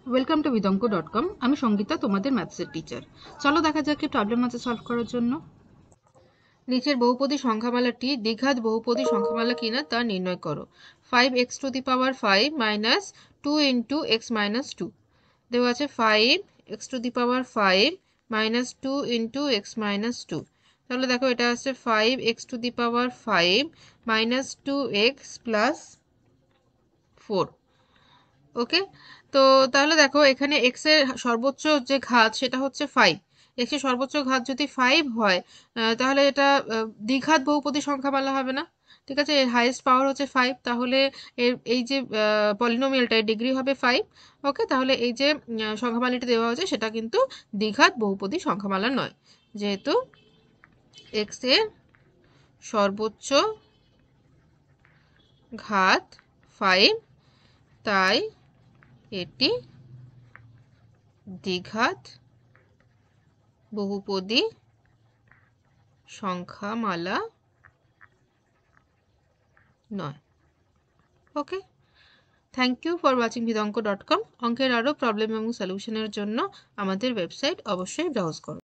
Welcome to vidonko.com। আমি সঙ্গীতা, তোমাদের ম্যাথসের teacher. চলো দেখা যাক কি প্রবলেম আছে সলভ করার জন্য। নিচের বহুপদী সংখ্যামালাটি দ্বিঘাত বহুপদী সংখ্যামালা কিনা তা নির্ণয় করো। 5x⁵ minus 2 into x minus 2 দেওয়া আছে। 5x⁵ minus 2 into x minus 2। তাহলে দেখো এটা আছে 5x⁵ মাইনাস 2x প্লাস 4। ওকে, তো তাহলে দেখো এখানে এক্স এর সর্বোচ্চ যে ঘাত সেটা হচ্ছে 5। এক্স এর সর্বোচ্চ ঘাত যদি 5 হয় তাহলে এটা দ্বিঘাত বহুপদী সংখ্যামালা হবে না। ঠিক আছে, এর হাইয়েস্ট পাওয়ার হচ্ছে 5, তাহলে এই যে পলিনোমিয়ালটা ডিগ্রি হবে 5। ওকে, তাহলে এই যে সংখ্যামালাটি দেওয়া হয়েছে সেটা কিন্তু দ্বিঘাত বহুপদী সংখ্যামালা নয়, যেহেতু এক্স এর সর্বোচ্চ ঘাত 5, তাই এটি দ্বিঘাত বহুপদী সংখ্যামালা নয়। Okay, thank you for watching vidonko.com। অঙ্কের আরও প্রবলেম এবং সলিউশনের জন্য আমাদের ওয়েবসাইট অবশ্যই ব্রাউজ করো।